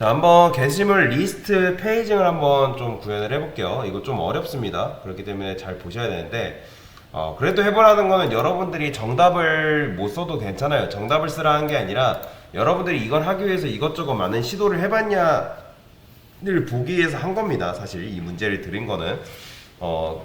자, 한번 게시물 리스트 페이징을 한번 좀 구현을 해볼게요. 이거 좀 어렵습니다. 그렇기 때문에 잘 보셔야 되는데, 그래도 해보라는 거는 여러분들이 정답을 못 써도 괜찮아요. 정답을 쓰라는 게 아니라, 여러분들이 이걸 하기 위해서 이것저것 많은 시도를 해봤냐를 보기 위해서 한 겁니다. 사실 이 문제를 드린 거는.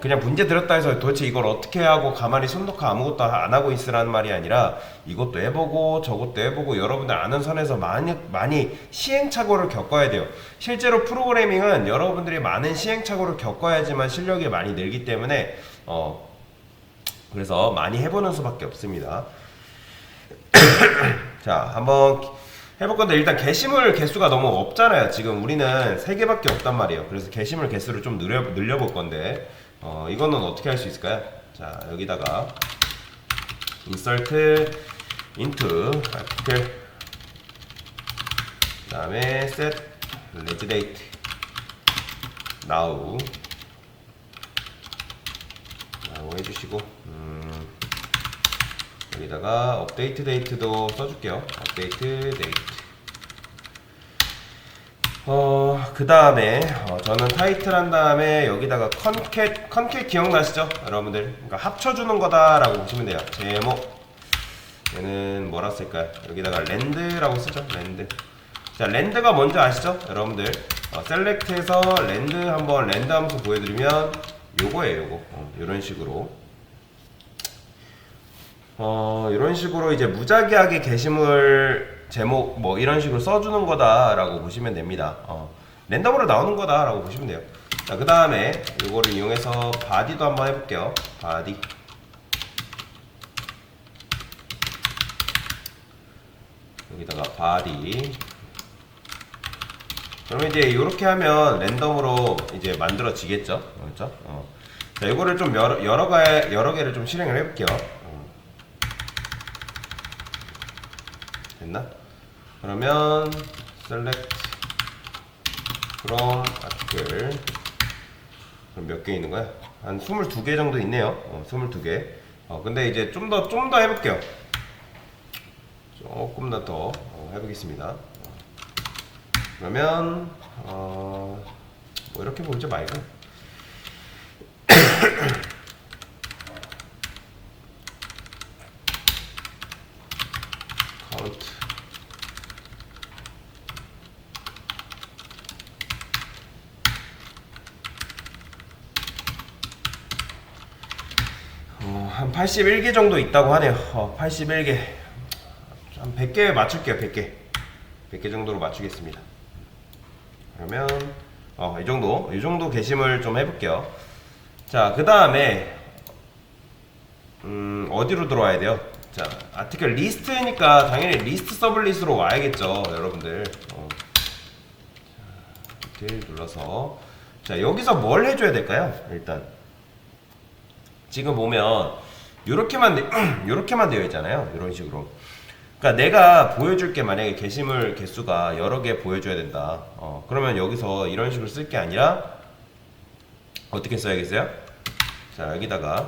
그냥 문제 드렸다 해서 도대체 이걸 어떻게 하고 가만히 손 놓고 아무것도 안 하고 있으라는 말이 아니라 이것도 해보고 저것도 해보고 여러분들 아는 선에서 많이 시행착오를 겪어야 돼요. 실제로 프로그래밍은 여러분들이 많은 시행착오를 겪어야지만 실력이 많이 늘기 때문에 그래서 많이 해보는 수밖에 없습니다. 자, 한번 해볼 건데 일단 게시물 개수가 너무 없잖아요. 지금 우리는 3개밖에 없단 말이에요. 그래서 게시물 개수를 좀 늘려볼 건데 이거는 어떻게 할 수 있을까요? 자, 여기다가 insert into article 그 다음에 set release date now 해주시고 여기다가 업데이트 데이트도 써줄게요. 업데이트 데이트. 그 다음에 저는 타이틀 한 다음에 여기다가 컨캣 기억나시죠? 여러분들. 그러니까 합쳐주는 거다라고 보시면 돼요. 제목. 얘는 뭐라 쓸까요? 여기다가 랜드라고 쓰죠. 랜드. 자, 랜드가 뭔지 아시죠? 여러분들. 셀렉트해서 랜드 한번 랜드 함수 보여드리면 요거예요. 요거. 이런 식으로. 이런 식으로 이제 무작위하게 게시물 제목 뭐 이런 식으로 써주는 거다라고 보시면 됩니다. 랜덤으로 나오는 거다라고 보시면 돼요. 자, 그 다음에 이거를 이용해서 바디도 한번 해볼게요. 바디. 여기다가 바디. 그러면 이제 이렇게 하면 랜덤으로 이제 만들어지겠죠. 그렇죠? 자, 이거를 좀 여러 개를 좀 실행을 해볼게요. 됐나? 그러면 select from article 그럼 몇 개 있는 거야? 한 22개 정도 있네요. 22개. 근데 이제 좀 더 해볼게요. 조금 더 해보겠습니다. 그러면 뭐 이렇게 보지 말고 count 한 81개 정도 있다고 하네요. 81개. 한 100개 맞출게요. 100개. 100개 정도로 맞추겠습니다. 그러면 이 정도 게시물 좀 해볼게요. 자, 그 다음에 어디로 들어와야 돼요? 자, 아티클 리스트니까 당연히 리스트 서블릿으로 와야겠죠, 여러분들. 이렇게 눌러서 자, 여기서 뭘 해줘야 될까요? 일단 지금 보면 요렇게만 되어 있잖아요. 이런 식으로. 그러니까 내가 보여줄 게 만약에 게시물 개수가 여러 개 보여줘야 된다. 그러면 여기서 이런 식으로 쓸 게 아니라 어떻게 써야겠어요? 자, 여기다가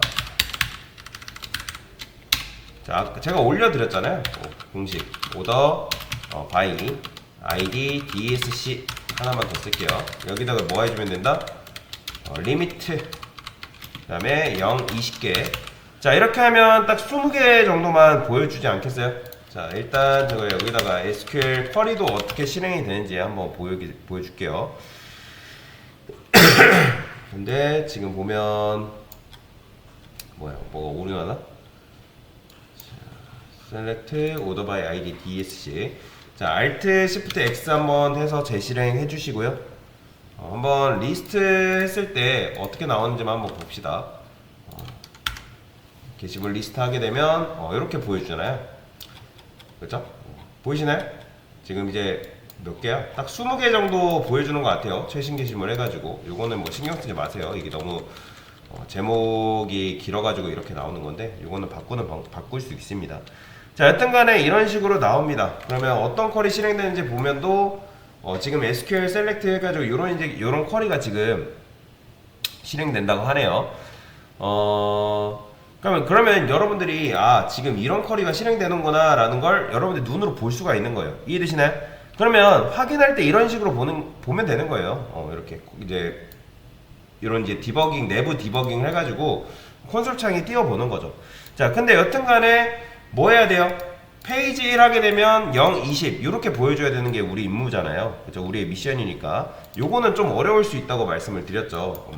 자, 제가 올려드렸잖아요. 공식 order by id dsc 하나만 더 쓸게요. 여기다가 뭐 해주면 된다? 리미트 그 다음에 0, 20개. 자, 이렇게 하면 딱 20개 정도만 보여주지 않겠어요? 자, 일단 제가 여기다가 SQL 쿼리도 어떻게 실행이 되는지 한번 보여줄게요. 근데 지금 보면 뭐가 오류하나? select order by id dsc. 자, alt shift x 한번 해서 재실행 해주시고요. 한번 리스트 했을 때 어떻게 나오는지만 한번 봅시다. 게시물 리스트 하게 되면 이렇게 보여주잖아요. 그렇죠? 보이시나요? 지금 이제 몇 개야? 딱 20개 정도 보여주는 것 같아요. 최신 게시물 해가지고. 요거는 뭐 신경 쓰지 마세요. 이게 너무 제목이 길어가지고 이렇게 나오는 건데 요거는 바꿀 수 있습니다. 자, 여튼 간에 이런 식으로 나옵니다. 그러면 어떤 쿼리 실행되는지 보면도 지금 SQL select 해가지고 요런 쿼리가 지금 실행된다고 하네요. 그러면 여러분들이 지금 이런 쿼리가 실행되는구나 라는 걸 여러분들 눈으로 볼 수가 있는 거예요. 이해되시나요? 그러면 확인할 때 이런 식으로 보면 되는 거예요. 이렇게 이제 이런 이제 디버깅, 내부 디버깅 해가지고 콘솔 창에 띄워보는 거죠. 자, 근데 여튼간에 뭐 해야 돼요? 페이지 1 하게 되면 0, 20 이렇게 보여줘야 되는 게 우리 임무잖아요. 그죠? 우리의 미션이니까. 요거는 좀 어려울 수 있다고 말씀을 드렸죠.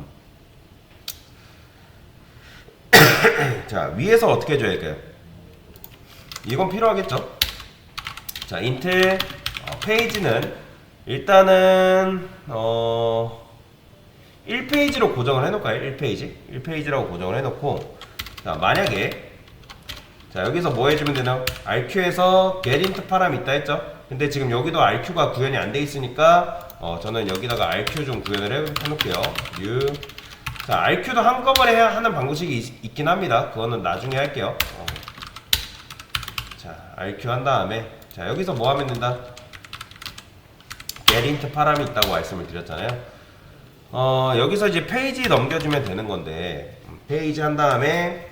자, 위에서 어떻게 해줘야 될까요? 이건 필요하겠죠? 자, 인트 페이지는 일단은 1페이지로 고정을 해놓을까요? 1페이지라고 고정을 해놓고, 자, 만약에 자, 여기서 뭐 해주면 되나? RQ에서 get int 파람 있다 했죠? 근데 지금 여기도 RQ가 구현이 안 돼 있으니까 저는 여기다가 RQ 좀 구현을 해놓을게요. new. 자, RQ도 한꺼번에 하는 방식이 있긴 합니다. 그거는 나중에 할게요. 자, RQ 한 다음에, 자, 여기서 뭐 하면 된다? get int 파람이 있다고 말씀을 드렸잖아요. 여기서 이제 페이지 넘겨주면 되는 건데, 페이지 한 다음에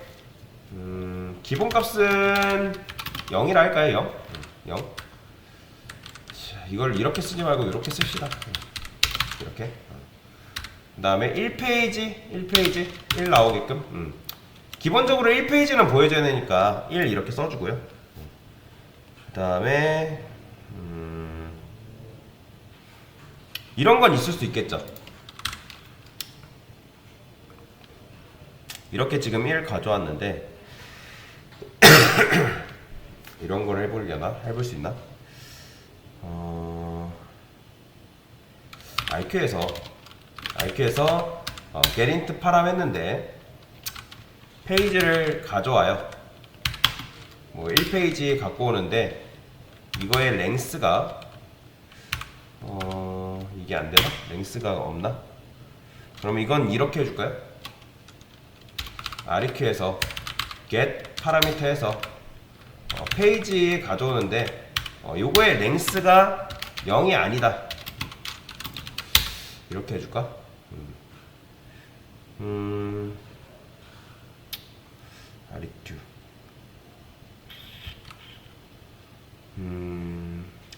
기본값은 0이라 할까요? 0. 자, 이걸 이렇게 쓰지 말고 이렇게 씁시다. 이렇게. 그 다음에 1페이지 1 나오게끔. 기본적으로 1페이지는 보여줘야 되니까 1 이렇게 써주고요. 그 다음에 이런 건 있을 수 있겠죠. 이렇게 지금 1 가져왔는데 이런 걸 해보려나? 해볼 수 있나? RQ에서 get int 파람 했는데 페이지를 가져와요. 뭐 1페이지 갖고 오는데 이거의 랭스가 이게 안 되나? 랭스가 없나? 그럼 이건 이렇게 해줄까요? RQ에서 get 파라미터에서 페이지 가져오는데 요거의 랭스가 0이 아니다. 이렇게 해줄까? RQ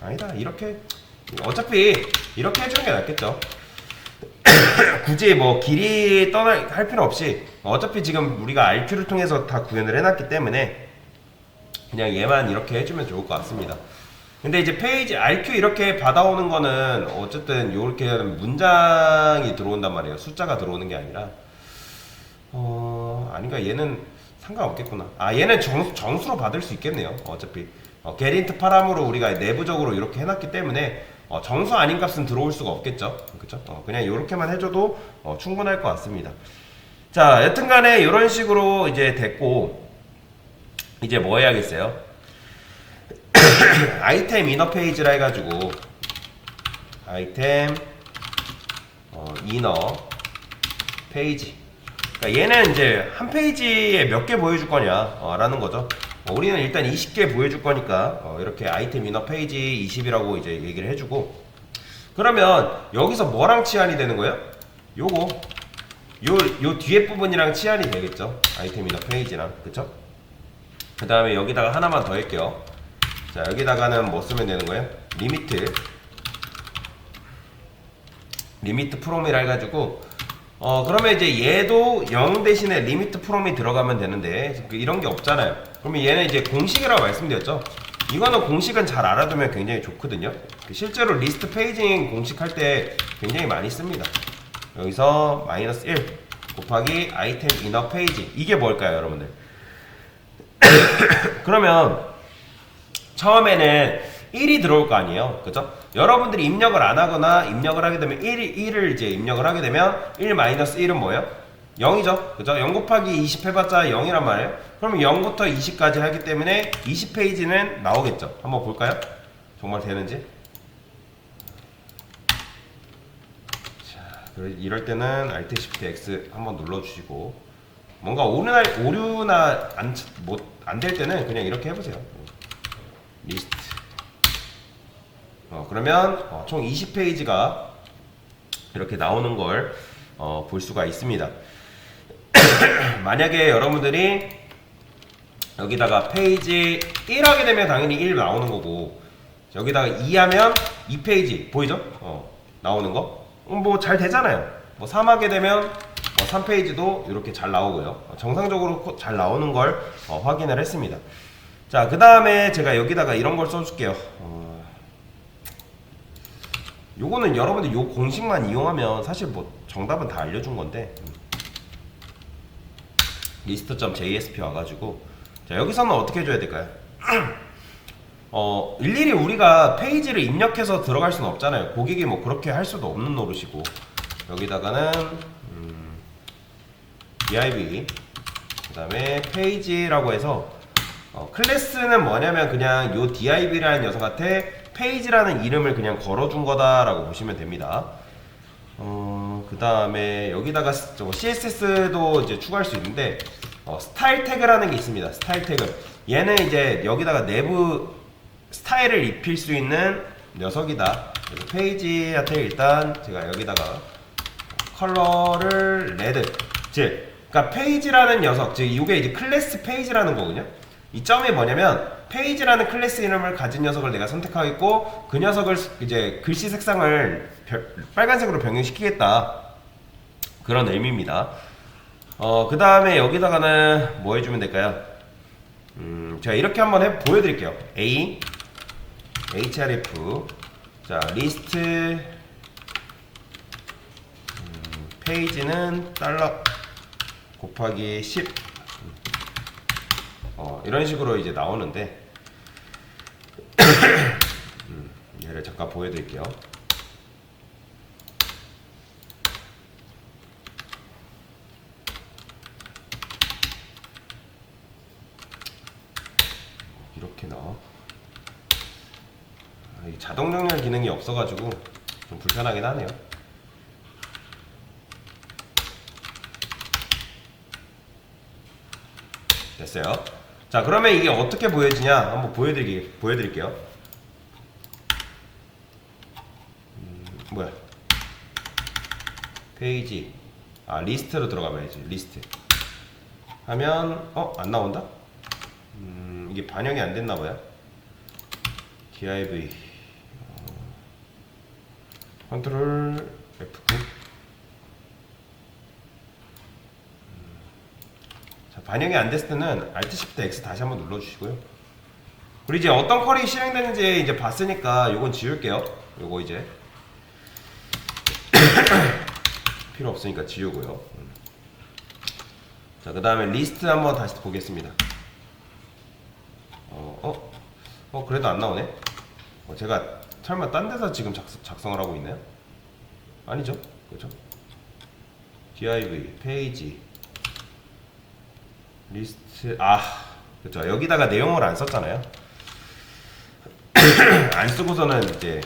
아니다. 이렇게 어차피 이렇게 해주는 게 낫겠죠. 굳이 뭐 길이 할 필요 없이 어차피 지금 우리가 RQ를 통해서 다 구현을 해놨기 때문에 그냥 얘만 이렇게 해주면 좋을 것 같습니다. 근데 이제 페이지 RQ 이렇게 받아오는 거는 어쨌든 이렇게 문장이 들어온단 말이에요. 숫자가 들어오는 게 아니라 아닌가? 얘는 상관없겠구나. 얘는 정수로 받을 수 있겠네요. 어차피 get int 파람으로 우리가 내부적으로 이렇게 해놨기 때문에 정수 아닌 값은 들어올 수가 없겠죠. 그쵸? 그냥 이렇게만 해줘도 충분할 것 같습니다. 자, 여튼간에 이런 식으로 이제 됐고, 이제 뭐 해야겠어요? 아이템 이너 페이지라 해가지고 아이템 이너 페이지. 그러니까 얘는 이제 한 페이지에 몇 개 보여줄 거냐 라는 거죠. 우리는 일단 20개 보여줄 거니까 이렇게 아이템 이너 페이지 20이라고 이제 얘기를 해주고, 그러면 여기서 뭐랑 치환이 되는 거예요? 요거 요 뒤에 부분이랑 치환이 되겠죠. 아이템 이너 페이지랑. 그쵸? 그 다음에 여기다가 하나만 더 할게요. 자, 여기다가는 뭐 쓰면 되는 거예요? 리미트 프롬이라 해가지고 그러면 이제 얘도 0 대신에 리미트 프롬이 들어가면 되는데 이런 게 없잖아요. 그러면 얘는 이제 공식이라고 말씀드렸죠. 이거는 공식은 잘 알아두면 굉장히 좋거든요. 실제로 리스트 페이징 공식 할 때 굉장히 많이 씁니다. 여기서 마이너스 1 곱하기 아이템 이너 페이지. 이게 뭘까요, 여러분들? 그러면 처음에는 1이 들어올 거 아니에요. 그죠? 여러분들이 입력을 안 하거나 입력을 하게 되면 1을 이제 입력을 하게 되면 1 마이너스 1은 뭐예요? 0이죠. 그죠? 0 곱하기 20 해봤자 0이란 말이에요. 그러면 0부터 20까지 하기 때문에 20페이지는 나오겠죠. 한번 볼까요? 정말 되는지. 자, 이럴 때는 Alt Shift X 한번 눌러주시고, 뭔가 오류나 안 될 때는 그냥 이렇게 해보세요. 리스트. 그러면 총 20페이지가 이렇게 나오는 걸 볼 수가 있습니다. 만약에 여러분들이 여기다가 페이지 1 하게 되면 당연히 1 나오는 거고, 여기다가 2 하면 2페이지 보이죠? 나오는 거. 뭐 잘 되잖아요. 뭐 3 하게 되면 3페이지도 이렇게 잘 나오고요. 정상적으로 잘 나오는 걸 확인을 했습니다. 자, 그 다음에 제가 여기다가 이런 걸 써줄게요. 요거는 여러분들 요 공식만 이용하면 사실 뭐 정답은 다 알려준 건데, list.jsp 와가지고, 자, 여기서는 어떻게 해줘야 될까요? 일일이 우리가 페이지를 입력해서 들어갈 수는 없잖아요. 고객이 뭐 그렇게 할 수도 없는 노릇이고, 여기다가는 div 그 다음에 페이지라고 해서 클래스는 뭐냐면 그냥 요 div라는 녀석한테 페이지라는 이름을 그냥 걸어준 거다라고 보시면 됩니다. 그 다음에 여기다가 CSS도 이제 추가할 수 있는데, 스타일 태그라는 게 있습니다. 스타일 태그. 얘는 이제 여기다가 내부 스타일을 입힐 수 있는 녀석이다. 그래서 페이지한테 일단 제가 여기다가 컬러를 레드. 그러니까 페이지라는 녀석, 즉 이게 이제 클래스 페이지라는 거거든요. 이 점이 뭐냐면 페이지라는 클래스 이름을 가진 녀석을 내가 선택하겠고, 그 녀석을 이제 글씨 색상을 빨간색으로 변경시키겠다, 그런 의미입니다. 그 다음에 여기다가는 뭐 해주면 될까요? 제가 이렇게 한번 보여드릴게요. A href 자 리스트 페이지는 달러 곱하기 10 이런 식으로 이제 나오는데 얘를 잠깐 보여드릴게요. 이렇게 나와. 자동 정렬 기능이 없어가지고 좀 불편하긴 하네요. 됐어요. 자, 그러면 이게 어떻게 보여지냐 한번 보여드릴게요. 뭐야? 페이지 리스트로 들어가봐야지. 리스트 하면 안 나온다? 이게 반영이 안 됐나봐요. div 컨트롤 F9 자, 반영이 안 됐을 때는 Alt Shift X 다시 한번 눌러주시고요. 그리고 이제 어떤 컬이 실행되는지 이제 봤으니까 요건 지울게요. 요거 이제 필요 없으니까 지우고요. 자, 그 다음에 리스트 한번 다시 보겠습니다. 그래도 안 나오네. 제가 설마 딴 데서 지금 작성을 하고 있나요? 아니죠, 그렇죠? div 페이지 리스트 그렇죠. 여기다가 내용을 안 썼잖아요. 안 쓰고서는 이제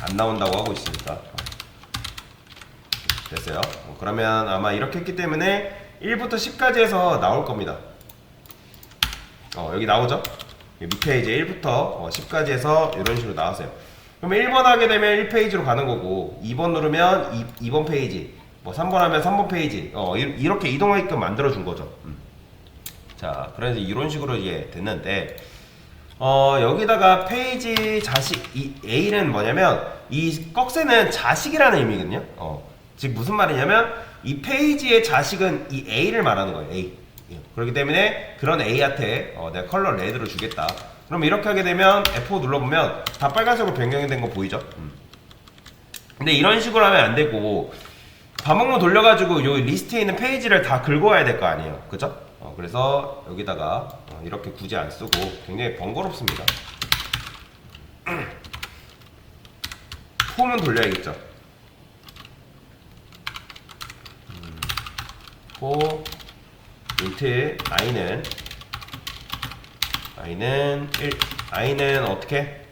안 나온다고 하고 있으니까. 됐어요. 그러면 아마 이렇게 했기 때문에 1부터 10까지 해서 나올 겁니다. 여기 나오죠? 밑에 이제 1부터 10까지 해서 이런 식으로 나왔어요. 그러면 1번 하게 되면 1페이지로 가는 거고, 2번 누르면 2번 페이지, 뭐 3번 하면 3번 페이지, 이렇게 이동하게끔 만들어준 거죠. 자, 그래서 이런 식으로 이제 됐는데, 여기다가 페이지 자식, 이 A는 뭐냐면, 이 꺽쇠는 자식이라는 의미거든요. 즉 무슨 말이냐면, 이 페이지의 자식은 이 A를 말하는 거예요. A. 그렇기 때문에 그런 A한테 내가 컬러 레드로 주겠다. 그럼 이렇게 하게 되면 F5 눌러보면 다 빨간색으로 변경이 된 거 보이죠? 근데 이런 식으로 하면 안 되고, 반복문 돌려가지고 요 리스트에 있는 페이지를 다 긁어와야 될 거 아니에요. 그죠? 그래서 여기다가 이렇게 굳이 안 쓰고 굉장히 번거롭습니다. 폼은 돌려야겠죠. 인트 i는 1 i는 어떻게?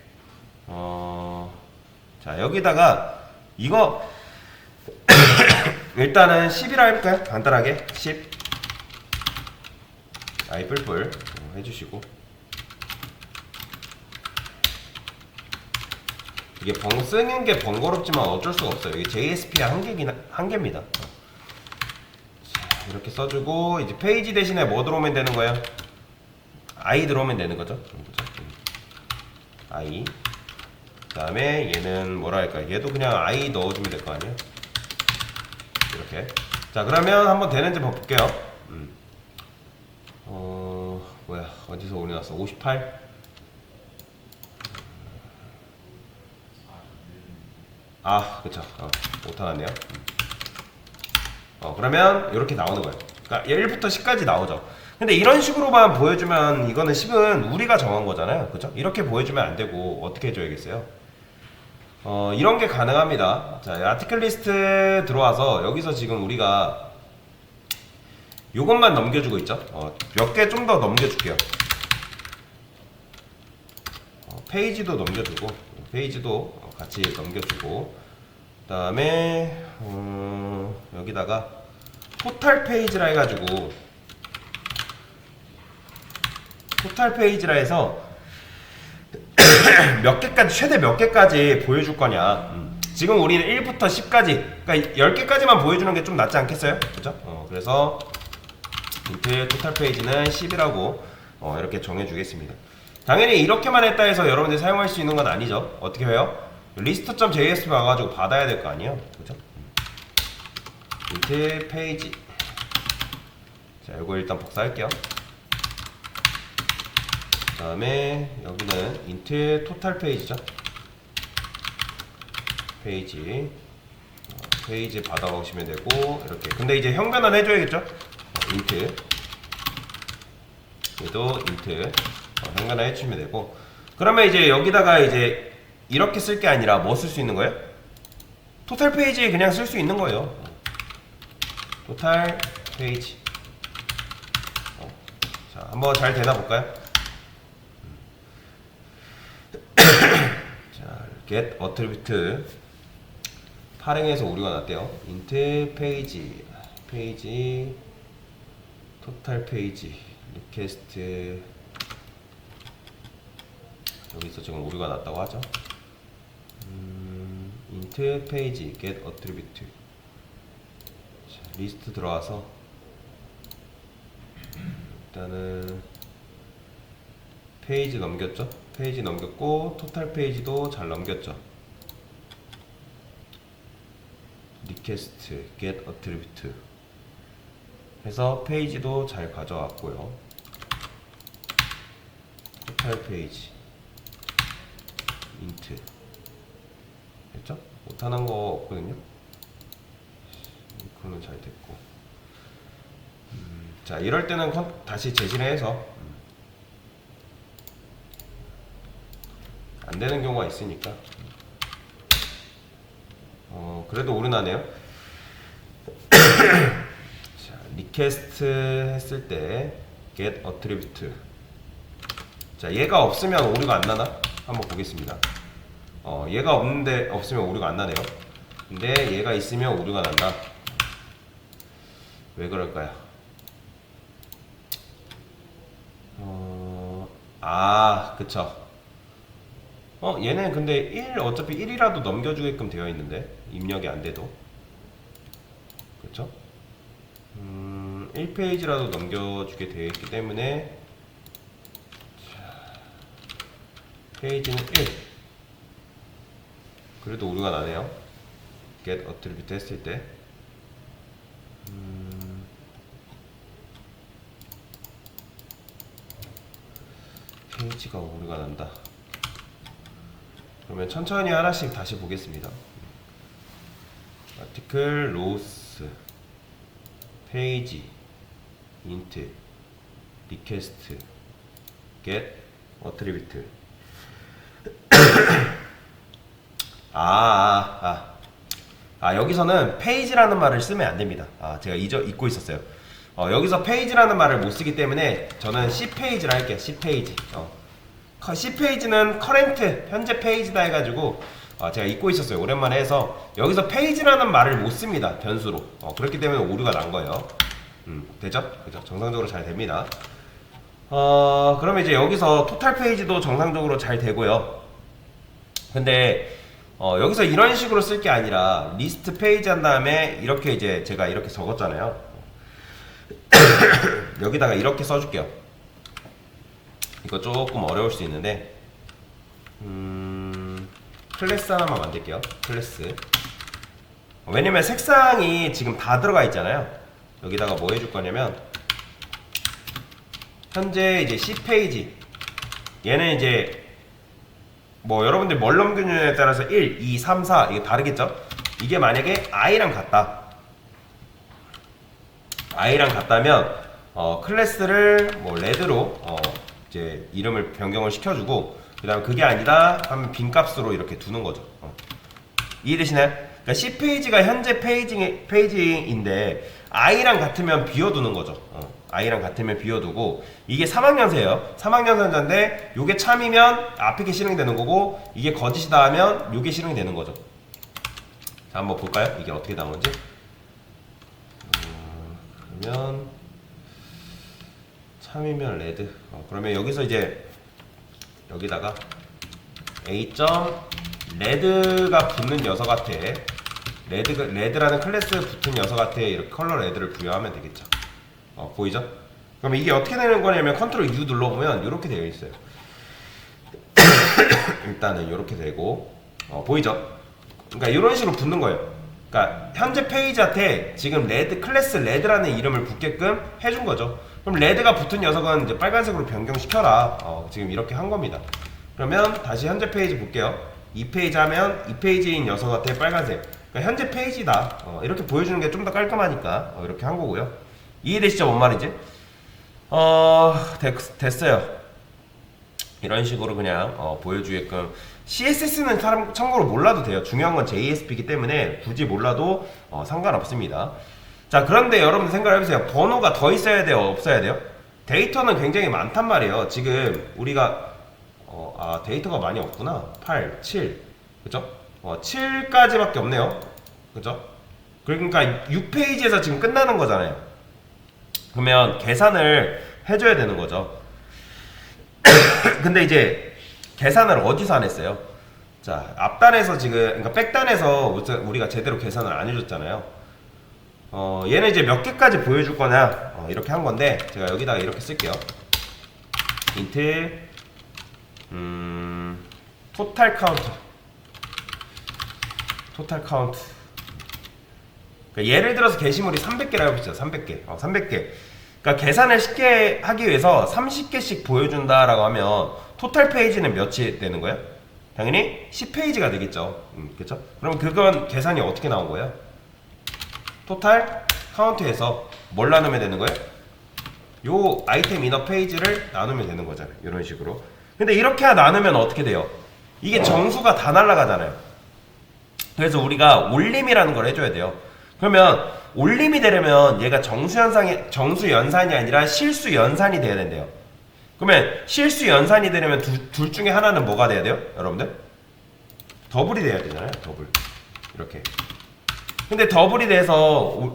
자, 여기다가 이거 일단은 10이라 해볼까요? 간단하게 10 i 뿔뿔 해주시고, 이게 쓰는 게 번거롭지만 어쩔 수가 없어요. 이게 JSP의 한계입니다. 이렇게 써주고, 이제 페이지 대신에 뭐 들어오면 되는 거예요? i 들어오면 되는 거죠. I. 그 다음에 얘는 뭐라 할까? 얘도 그냥 I 넣어주면 될 거 아니에요? 이렇게. 자, 그러면 한번 되는지 볼게요. 뭐야, 어디서 오류 났어? 58? 아, 그쵸. 오타 났네요. 그러면 이렇게 나오는 거예요. 그러니까 1부터 10까지 나오죠. 근데 이런 식으로만 보여주면 이거는 10은 우리가 정한 거잖아요. 그죠? 이렇게 보여주면 안 되고 어떻게 해줘야겠어요? 이런 게 가능합니다. 자, 아티클 리스트 들어와서 여기서 지금 우리가 요것만 넘겨주고 있죠. 몇 개 좀 더 넘겨줄게요. 페이지도 넘겨주고, 페이지도 같이 넘겨주고, 그 다음에 여기다가 토탈 페이지라 해가지고, 토탈 페이지라 해서 몇 개까지, 최대 몇 개까지 보여줄 거냐. 지금 우리는 1부터 10까지, 그러니까 10개까지만 보여주는 게 좀 낫지 않겠어요? 그죠? 그래서 인트 토탈 페이지는 10이라고 이렇게 정해주겠습니다. 당연히 이렇게만 했다 해서 여러분들이 사용할 수 있는 건 아니죠. 어떻게 해요? list.js 와가지고 받아야 될 거 아니에요? 그죠? 인트 페이지. 자, 이거 일단 복사할게요. 그 다음에 여기는 int 토탈 페이지죠. 페이지 페이지 받아오시면 되고 이렇게. 근데 이제 형변을 해줘야겠죠. int 얘도 int 형변을 해주시면 되고. 그러면 이제 여기다가 이제 이렇게 쓸 게 아니라 뭐 쓸 수 있는 거예요? 토탈 페이지에 그냥 쓸 수 있는 거예요. 토탈 페이지. 자, 한번 잘 되나 볼까요? 자, get attribute 발행해서 오류가 났대요. int 페이지 페이지 토탈 페이지 리퀘스트. 여기서 지금 오류가 났다고 하죠. int 페이지 get attribute. 자, 리스트 들어와서 일단은 페이지 넘겼죠. 페이지 넘겼고 토탈 페이지도 잘 넘겼죠. 리퀘스트 get attribute 해서 페이지도 잘 가져왔고요. 토탈 페이지 int 됐죠? 못하는 거 없거든요. 이거는 잘 됐고. 자, 이럴 때는 다시 제시를 해서 안 되는 경우가 있으니까. 그래도 오류나네요. 자, 리퀘스트 했을 때 get attribute. 자, 얘가 없으면 오류가 안 나나? 한번 보겠습니다. 얘가 없으면 오류가 안 나네요. 근데 얘가 있으면 오류가 난다. 왜 그럴까요? 그쵸. 얘는 근데 1, 어차피 1이라도 넘겨주게끔 되어 있는데, 입력이 안 돼도. 그쵸? 1페이지라도 넘겨주게 되어 있기 때문에, 페이지는 1. 그래도 오류가 나네요. get attribute 했을 때. 페이지가 오류가 난다. 그러면 천천히 하나씩 다시 보겠습니다. article, rows, 페이지, int, request, get attribute. 여기서는 페이지라는 말을 쓰면 안 됩니다. 제가 잊고 있었어요. 여기서 페이지라는 말을 못 쓰기 때문에 저는 C 페이지라 할게요. C 페이지. C 페이지는 current 현재 페이지다 해가지고 제가 잊고 있었어요. 오랜만에 해서 여기서 페이지라는 말을 못 씁니다. 변수로. 그렇기 때문에 오류가 난 거예요. 되죠? 그죠? 정상적으로 잘 됩니다. 그러면 이제 여기서 토탈 페이지도 정상적으로 잘 되고요. 근데 여기서 이런 식으로 쓸 게 아니라 리스트 페이지 한 다음에 이렇게 이제 제가 이렇게 적었잖아요. 여기다가 이렇게 써줄게요. 이거 조금 어려울 수 있는데 클래스 하나만 만들게요. 클래스. 왜냐면 색상이 지금 다 들어가 있잖아요. 여기다가 뭐 해줄 거냐면 현재 이제 C 페이지 얘는 이제 뭐 여러분들 뭘 넘기느냐에 따라서 1, 2, 3, 4 이게 다르겠죠? 이게 만약에 I랑 같다면 클래스를 뭐 레드로 이제 이름을 변경을 시켜주고 그 다음에 그게 아니다 하면 빈값으로 이렇게 두는 거죠. 이해되시나요? 그러니까 C 페이지가 현재 페이지인데 I랑 같으면 비워두는 거죠. I랑 같으면 비워두고 이게 3학년세예요. 3학년생자인데 요게 참이면 앞에 게 실행되는 거고 이게 거짓이다 하면 요게 실행이 되는 거죠. 자, 한번 볼까요? 이게 어떻게 나오는지. 그러면 참이면 레드. 그러면 여기서 이제 여기다가 A. 레드가 붙는 녀석한테 레드라는 클래스 붙은 녀석한테 이렇게 컬러 레드를 부여하면 되겠죠. 보이죠? 그럼 이게 어떻게 되는 거냐면 컨트롤 U 눌러보면 이렇게 되어 있어요. 일단은 이렇게 되고 보이죠? 그러니까 이런 식으로 붙는 거예요. 그러니까 현재 페이지한테 지금 클래스 레드라는 이름을 붙게끔 해준 거죠. 그럼 레드가 붙은 녀석은 이제 빨간색으로 변경시켜라. 지금 이렇게 한 겁니다. 그러면 다시 현재 페이지 볼게요. 이 페이지 하면 이 페이지인 녀석한테 빨간색. 그러니까 현재 페이지다. 이렇게 보여주는 게 좀 더 깔끔하니까 이렇게 한 거고요. 이해되시죠? 뭔 말인지? 됐어요. 이런 식으로 그냥 보여주게끔. CSS는 참고로 몰라도 돼요. 중요한 건 JSP이기 때문에 굳이 몰라도 상관없습니다. 자, 그런데 여러분 생각을 해보세요. 번호가 더 있어야 돼요? 없어야 돼요? 데이터는 굉장히 많단 말이에요. 지금 우리가 데이터가 많이 없구나. 8, 7 그죠? 7까지밖에 없네요. 그죠? 그러니까 6페이지에서 지금 끝나는 거잖아요. 그러면 계산을 해줘야 되는 거죠. 근데 이제 계산을 어디서 안 했어요? 자, 앞단에서 지금, 그러니까 백단에서 우리가 제대로 계산을 안 해줬잖아요. 얘는 이제 몇 개까지 보여줄 거냐, 이렇게 한 건데, 제가 여기다가 이렇게 쓸게요. 인트, 토탈 카운트. 그러니까 예를 들어서 게시물이 300개라고 해보죠. 300개. 300개. 그러니까 계산을 쉽게 하기 위해서 30개씩 보여준다라고 하면 토탈 페이지는 몇이 되는 거예요? 당연히 10페이지가 되겠죠. 그렇죠? 그럼 그건 계산이 어떻게 나온 거예요? 토탈 카운트에서 뭘 나누면 되는 거예요? 요 아이템 이너 페이지를 나누면 되는 거잖아요. 이런 식으로. 근데 이렇게 나누면 어떻게 돼요? 이게 정수가 다 날아가잖아요. 그래서 우리가 올림이라는 걸 해줘야 돼요. 그러면 올림이 되려면 얘가 정수연산이 아니라 실수연산이 돼야 된대요. 그러면 실수연산이 되려면 둘 중에 하나는 뭐가 돼야 돼요? 여러분들? 더블이 돼야 되잖아요. 더블. 이렇게. 근데 더블이 돼서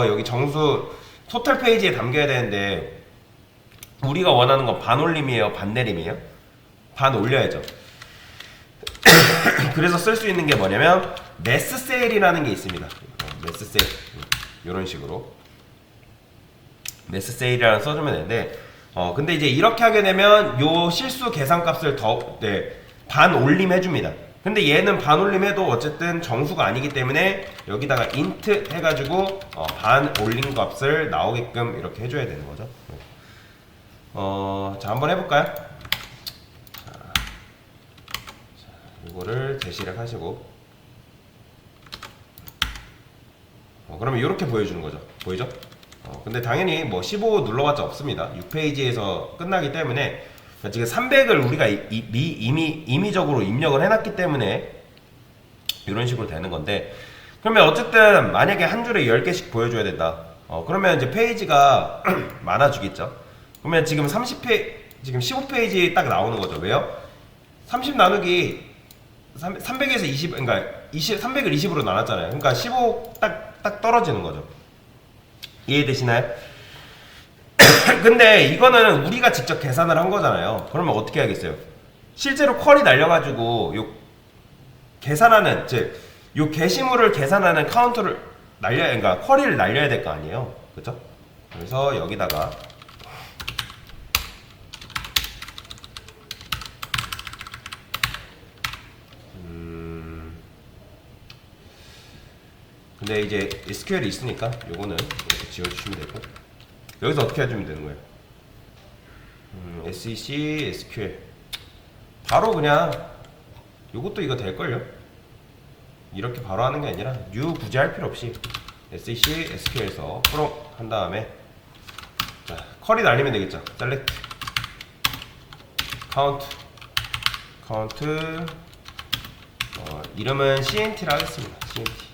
여기 정수 토탈 페이지에 담겨야 되는데 우리가 원하는 건 반올림이에요? 반내림이에요? 반 올려야죠. 그래서 쓸 수 있는 게 뭐냐면 매스세일이라는 게 있습니다. 매스세일 이런 식으로 매스세일이라는 써주면 되는데 근데 이제 이렇게 하게 되면 요 실수 계산값을 반 올림 해줍니다. 근데 얘는 반 올림 해도 어쨌든 정수가 아니기 때문에 여기다가 int 해가지고 반 올림 값을 나오게끔 이렇게 해줘야 되는 거죠. 자, 한번 해볼까요? 이거를 제시를 하시고 그러면 이렇게 보여주는 거죠. 보이죠? 근데 당연히 뭐 15 눌러봤자 없습니다. 6페이지에서 끝나기 때문에 지금 300을 우리가 이미 임의적으로 입력을 해놨기 때문에 이런 식으로 되는 건데 그러면 어쨌든 만약에 한 줄에 10개씩 보여줘야 된다. 그러면 이제 페이지가 많아지겠죠. 그러면 지금 지금 15페이지 딱 나오는 거죠. 왜요? 30 나누기 300에서 20, 그러니까 300을 20으로 나눴잖아요. 그러니까 15 딱 떨어지는 거죠. 이해되시나요? 근데 이거는 우리가 직접 계산을 한 거잖아요. 그러면 어떻게 하겠어요? 실제로 퀄이 날려가지고 요 계산하는, 요 게시물을 계산하는 카운트를 그러니까 퀄을 날려야 될 거 아니에요. 그죠? 그래서 여기다가 근데 이제 SQL이 있으니까 요거는 이렇게 지워주시면 되고, 여기서 어떻게 해주면 되는 거예요? SEC SQL 바로 그냥 요것도 이거 될걸요? 이렇게 바로 하는 게 아니라 new 굳이 할 필요 없이 SEC SQL에서 프롬 한 다음에, 자 쿼리 날리면 되겠죠. select count 이름은 CNT라 하겠습니다. CNT.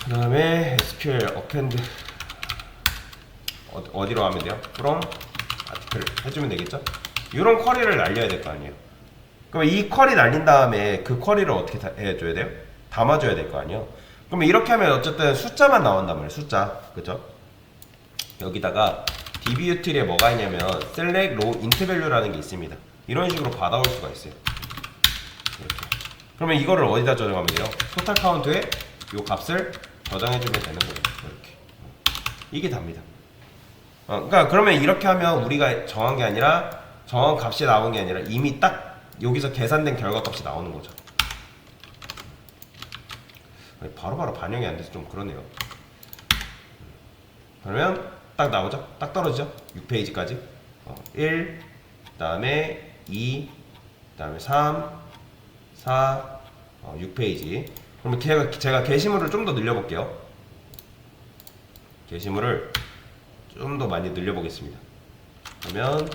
그 다음에 SQL append 어디로 하면 돼요? from article 해주면 되겠죠? 이런 쿼리를 날려야 될 거 아니에요. 그럼 이 쿼리 날린 다음에 그 쿼리를 어떻게 해줘야 돼요? 담아줘야 될 거 아니에요. 그러면 이렇게 하면 어쨌든 숫자만 나온단 말이에요. 숫자, 그죠? 여기다가 DB util에 뭐가 있냐면 select row int value라는 게 있습니다. 이런 식으로 받아올 수가 있어요. 이렇게. 그러면 이거를 어디다 저장하면 돼요? total count에 이 값을 저장해주면 되는 거예요. 이렇게. 이게 답니다. 그러니까 그러면 이렇게 하면 우리가 정한 게 아니라, 정한 값이 나온 게 아니라 이미 딱 여기서 계산된 결과값이 나오는 거죠. 바로바로 반영이 안 돼서 좀 그러네요. 그러면 딱 나오죠? 딱 떨어지죠? 6페이지까지 1, 그 다음에 2, 그 다음에 3, 4, 6페이지. 그러면 제가 게시물을 좀 더 늘려볼게요. 게시물을 좀 더 많이 늘려보겠습니다. 그러면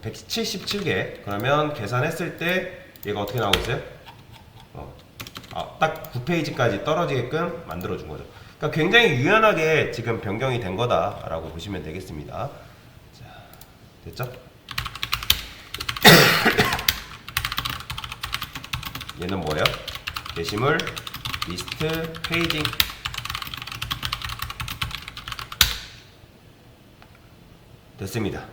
177개. 그러면 계산했을 때 얘가 어떻게 나오고 있어요? 딱 9페이지까지 떨어지게끔 만들어준 거죠. 그러니까 굉장히 유연하게 지금 변경이 된 거다라고 보시면 되겠습니다. 자, 됐죠? 얘는 뭐예요? 게시물, 리스트, 페이징. 됐습니다.